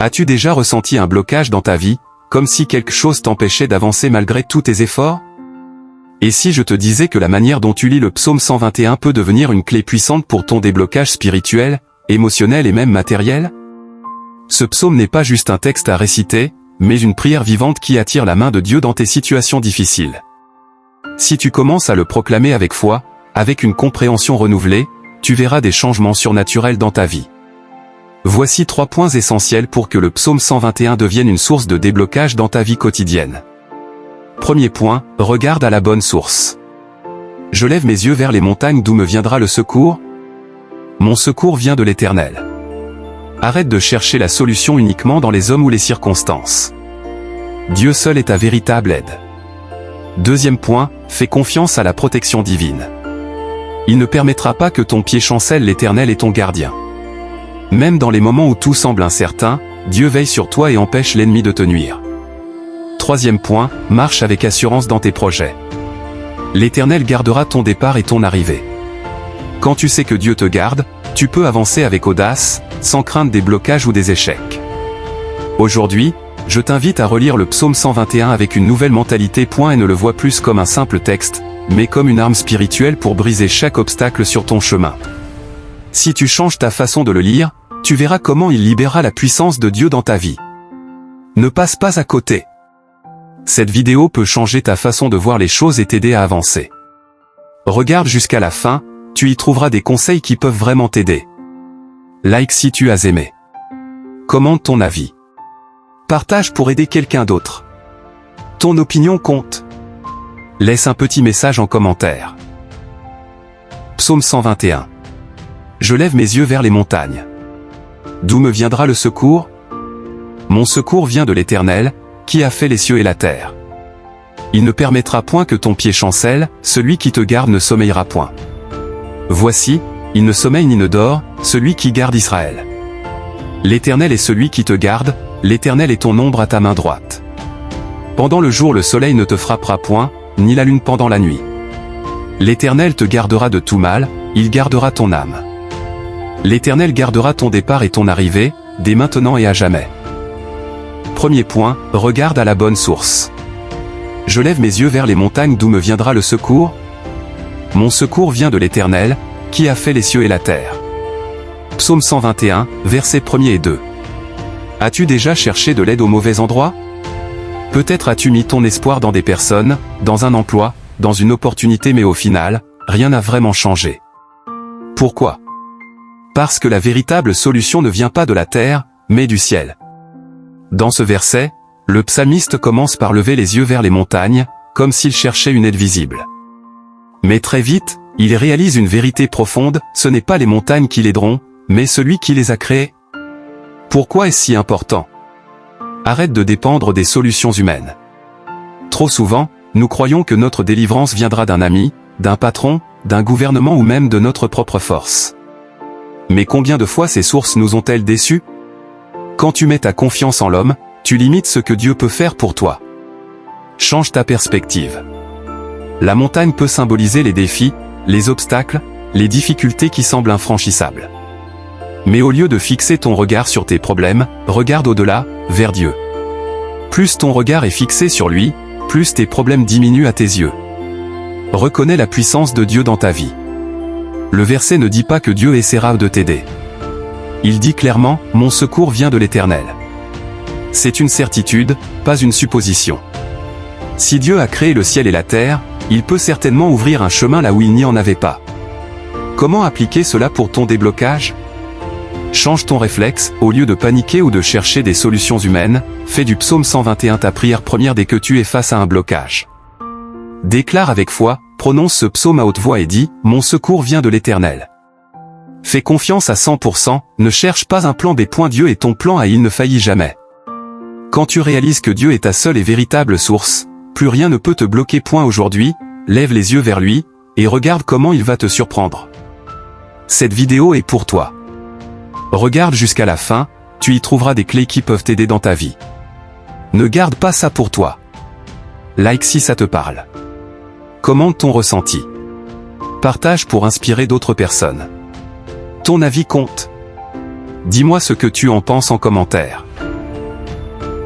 As-tu déjà ressenti un blocage dans ta vie, comme si quelque chose t'empêchait d'avancer malgré tous tes efforts? Et si je te disais que la manière dont tu lis le psaume 121 peut devenir une clé puissante pour ton déblocage spirituel, émotionnel et même matériel? Ce psaume n'est pas juste un texte à réciter, mais une prière vivante qui attire la main de Dieu dans tes situations difficiles. Si tu commences à le proclamer avec foi, avec une compréhension renouvelée, tu verras des changements surnaturels dans ta vie. Voici 3 points essentiels pour que le psaume 121 devienne une source de déblocage dans ta vie quotidienne. Premier point, regarde à la bonne source. Je lève mes yeux vers les montagnes d'où me viendra le secours. Mon secours vient de l'Éternel. Arrête de chercher la solution uniquement dans les hommes ou les circonstances. Dieu seul est ta véritable aide. Deuxième point, fais confiance à la protection divine. Il ne permettra pas que ton pied chancelle, l'Éternel est ton gardien. Même dans les moments où tout semble incertain, Dieu veille sur toi et empêche l'ennemi de te nuire. Troisième point, marche avec assurance dans tes projets. L'Éternel gardera ton départ et ton arrivée. Quand tu sais que Dieu te garde, tu peux avancer avec audace, sans craindre des blocages ou des échecs. Aujourd'hui, je t'invite à relire le psaume 121 avec une nouvelle mentalité. Et ne le vois plus comme un simple texte, mais comme une arme spirituelle pour briser chaque obstacle sur ton chemin. Si tu changes ta façon de le lire, tu verras comment il libérera la puissance de Dieu dans ta vie. Ne passe pas à côté. Cette vidéo peut changer ta façon de voir les choses et t'aider à avancer. Regarde jusqu'à la fin, tu y trouveras des conseils qui peuvent vraiment t'aider. Like si tu as aimé. Commente ton avis. Partage pour aider quelqu'un d'autre. Ton opinion compte. Laisse un petit message en commentaire. Psaume 121. Je lève mes yeux vers les montagnes. D'où me viendra le secours? Mon secours vient de l'Éternel, qui a fait les cieux et la terre. Il ne permettra point que ton pied chancelle, celui qui te garde ne sommeillera point. Voici, il ne sommeille ni ne dort, celui qui garde Israël. L'Éternel est celui qui te garde, l'Éternel est ton ombre à ta main droite. Pendant le jour le soleil ne te frappera point, ni la lune pendant la nuit. L'Éternel te gardera de tout mal, il gardera ton âme. L'Éternel gardera ton départ et ton arrivée, dès maintenant et à jamais. Premier point, regarde à la bonne source. Je lève mes yeux vers les montagnes d'où me viendra le secours. Mon secours vient de l'Éternel, qui a fait les cieux et la terre. Psaume 121, versets 1er et 2. As-tu déjà cherché de l'aide au mauvais endroit? Peut-être as-tu mis ton espoir dans des personnes, dans un emploi, dans une opportunité, mais au final, rien n'a vraiment changé. Pourquoi? Parce que la véritable solution ne vient pas de la terre, mais du ciel. Dans ce verset, le psalmiste commence par lever les yeux vers les montagnes, comme s'il cherchait une aide visible. Mais très vite, il réalise une vérité profonde, ce n'est pas les montagnes qui l'aideront, mais celui qui les a créées. Pourquoi est-ce si important? Arrête de dépendre des solutions humaines. Trop souvent, nous croyons que notre délivrance viendra d'un ami, d'un patron, d'un gouvernement ou même de notre propre force. Mais combien de fois ces sources nous ont-elles déçus? Quand tu mets ta confiance en l'homme, tu limites ce que Dieu peut faire pour toi. Change ta perspective. La montagne peut symboliser les défis, les obstacles, les difficultés qui semblent infranchissables. Mais au lieu de fixer ton regard sur tes problèmes, regarde au-delà, vers Dieu. Plus ton regard est fixé sur lui, plus tes problèmes diminuent à tes yeux. Reconnais la puissance de Dieu dans ta vie. Le verset ne dit pas que Dieu essaiera de t'aider. Il dit clairement, « Mon secours vient de l'Éternel ». C'est une certitude, pas une supposition. Si Dieu a créé le ciel et la terre, il peut certainement ouvrir un chemin là où il n'y en avait pas. Comment appliquer cela pour ton déblocage? Change ton réflexe, au lieu de paniquer ou de chercher des solutions humaines, fais du psaume 121 ta prière première dès que tu es face à un blocage. Déclare avec foi, prononce ce psaume à haute voix et dis, « Mon secours vient de l'Éternel ». Fais confiance à 100%, ne cherche pas un plan B. Dieu est ton plan A, il ne faillit jamais. Quand tu réalises que Dieu est ta seule et véritable source, plus rien ne peut te bloquer. Aujourd'hui, lève les yeux vers lui, et regarde comment il va te surprendre. Cette vidéo est pour toi. Regarde jusqu'à la fin, tu y trouveras des clés qui peuvent t'aider dans ta vie. Ne garde pas ça pour toi. Like si ça te parle. Commente ton ressenti. Partage pour inspirer d'autres personnes. Ton avis compte. Dis-moi ce que tu en penses en commentaire.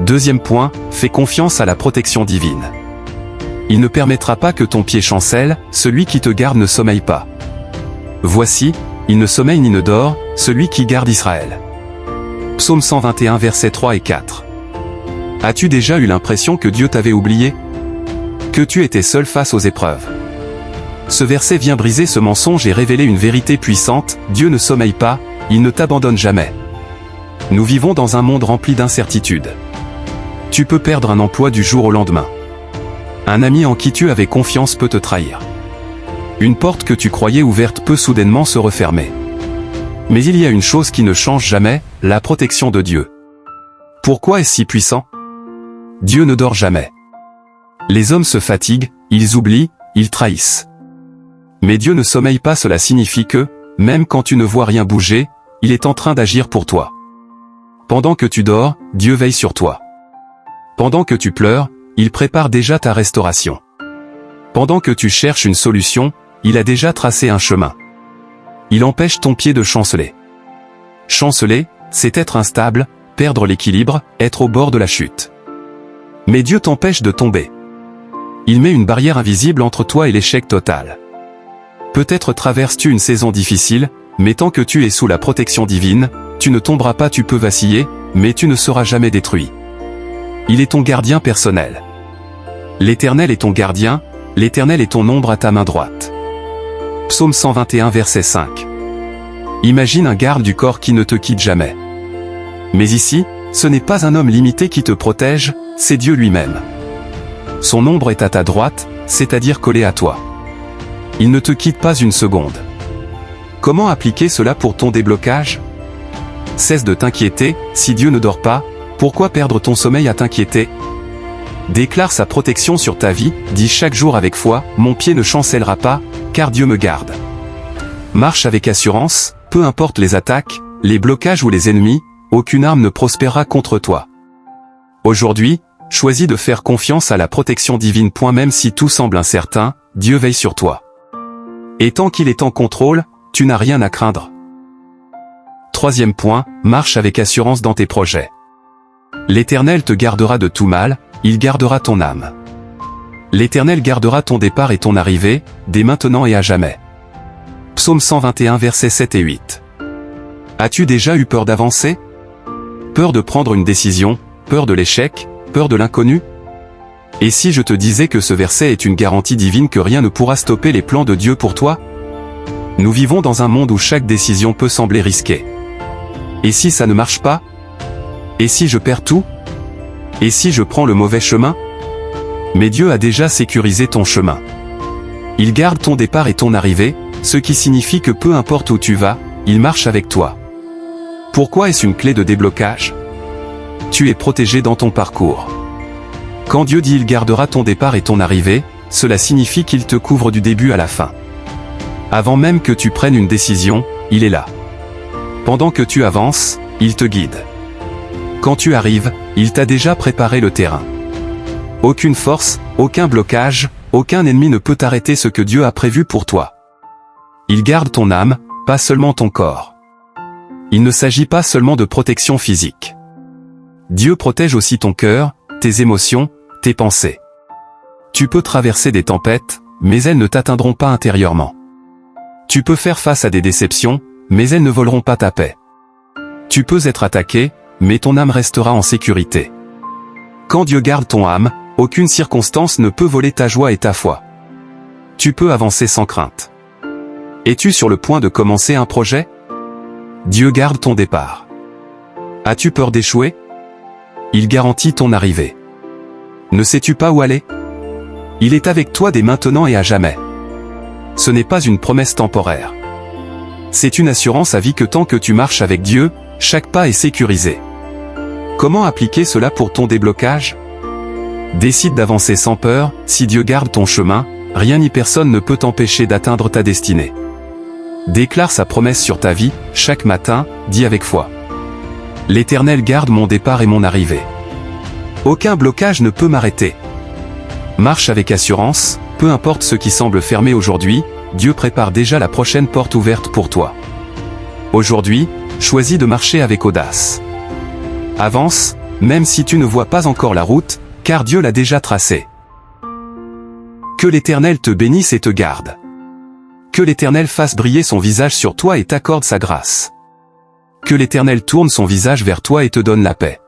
Deuxième point, fais confiance à la protection divine. Il ne permettra pas que ton pied chancelle, celui qui te garde ne sommeille pas. Voici, il ne sommeille ni ne dort, celui qui garde Israël. Psaume 121 versets 3 et 4. As-tu déjà eu l'impression que Dieu t'avait oublié? Que tu étais seul face aux épreuves? Ce verset vient briser ce mensonge et révéler une vérité puissante, Dieu ne sommeille pas, il ne t'abandonne jamais. Nous vivons dans un monde rempli d'incertitudes. Tu peux perdre un emploi du jour au lendemain. Un ami en qui tu avais confiance peut te trahir. Une porte que tu croyais ouverte peut soudainement se refermer. Mais il y a une chose qui ne change jamais, la protection de Dieu. Pourquoi est-ce si puissant? Dieu ne dort jamais. Les hommes se fatiguent, ils oublient, ils trahissent. Mais Dieu ne sommeille pas, cela signifie que, même quand tu ne vois rien bouger, il est en train d'agir pour toi. Pendant que tu dors, Dieu veille sur toi. Pendant que tu pleures, il prépare déjà ta restauration. Pendant que tu cherches une solution, il a déjà tracé un chemin. Il empêche ton pied de chanceler. Chanceler, c'est être instable, perdre l'équilibre, être au bord de la chute. Mais Dieu t'empêche de tomber. Il met une barrière invisible entre toi et l'échec total. Peut-être traverses-tu une saison difficile, mais tant que tu es sous la protection divine, tu ne tomberas pas, tu peux vaciller, mais tu ne seras jamais détruit. Il est ton gardien personnel. L'Éternel est ton gardien, l'Éternel est ton ombre à ta main droite. Psaume 121 verset 5. Imagine un garde du corps qui ne te quitte jamais. Mais ici, ce n'est pas un homme limité qui te protège, c'est Dieu lui-même. Son ombre est à ta droite, c'est-à-dire collé à toi. Il ne te quitte pas une seconde. Comment appliquer cela pour ton déblocage? Cesse de t'inquiéter, si Dieu ne dort pas, pourquoi perdre ton sommeil à t'inquiéter? Déclare sa protection sur ta vie, dis chaque jour avec foi, mon pied ne chancellera pas, car Dieu me garde. Marche avec assurance, peu importe les attaques, les blocages ou les ennemis, aucune arme ne prospérera contre toi. Aujourd'hui, choisis de faire confiance à la protection divine. Même si tout semble incertain, Dieu veille sur toi. Et tant qu'il est en contrôle, tu n'as rien à craindre. Troisième point, marche avec assurance dans tes projets. L'Éternel te gardera de tout mal, il gardera ton âme. L'Éternel gardera ton départ et ton arrivée, dès maintenant et à jamais. Psaume 121 versets 7 et 8. As-tu déjà eu peur d'avancer? Peur de prendre une décision, peur de l'échec, peur de l'inconnu? Et si je te disais que ce verset est une garantie divine que rien ne pourra stopper les plans de Dieu pour toi? Nous vivons dans un monde où chaque décision peut sembler risquée. Et si ça ne marche pas? Et si je perds tout? Et si je prends le mauvais chemin? Mais Dieu a déjà sécurisé ton chemin. Il garde ton départ et ton arrivée, ce qui signifie que peu importe où tu vas, il marche avec toi. Pourquoi est-ce une clé de déblocage? Tu es protégé dans ton parcours. Quand Dieu dit il gardera ton départ et ton arrivée, cela signifie qu'il te couvre du début à la fin. Avant même que tu prennes une décision, il est là. Pendant que tu avances, il te guide. Quand tu arrives, il t'a déjà préparé le terrain. Aucune force, aucun blocage, aucun ennemi ne peut arrêter ce que Dieu a prévu pour toi. Il garde ton âme, pas seulement ton corps. Il ne s'agit pas seulement de protection physique. Dieu protège aussi ton cœur, tes émotions, tes pensées. Tu peux traverser des tempêtes, mais elles ne t'atteindront pas intérieurement. Tu peux faire face à des déceptions, mais elles ne voleront pas ta paix. Tu peux être attaqué, mais ton âme restera en sécurité. Quand Dieu garde ton âme, aucune circonstance ne peut voler ta joie et ta foi. Tu peux avancer sans crainte. Es-tu sur le point de commencer un projet? Dieu garde ton départ. As-tu peur d'échouer? Il garantit ton arrivée. Ne sais-tu pas où aller? Il est avec toi dès maintenant et à jamais. Ce n'est pas une promesse temporaire. C'est une assurance à vie que tant que tu marches avec Dieu, chaque pas est sécurisé. Comment appliquer cela pour ton déblocage? Décide d'avancer sans peur, si Dieu garde ton chemin, rien ni personne ne peut t'empêcher d'atteindre ta destinée. Déclare sa promesse sur ta vie, chaque matin, dis avec foi. L'Éternel garde mon départ et mon arrivée. Aucun blocage ne peut m'arrêter. Marche avec assurance, peu importe ce qui semble fermé aujourd'hui, Dieu prépare déjà la prochaine porte ouverte pour toi. Aujourd'hui, choisis de marcher avec audace. Avance, même si tu ne vois pas encore la route, car Dieu l'a déjà tracée. Que l'Éternel te bénisse et te garde. Que l'Éternel fasse briller son visage sur toi et t'accorde sa grâce. Que l'Éternel tourne son visage vers toi et te donne la paix.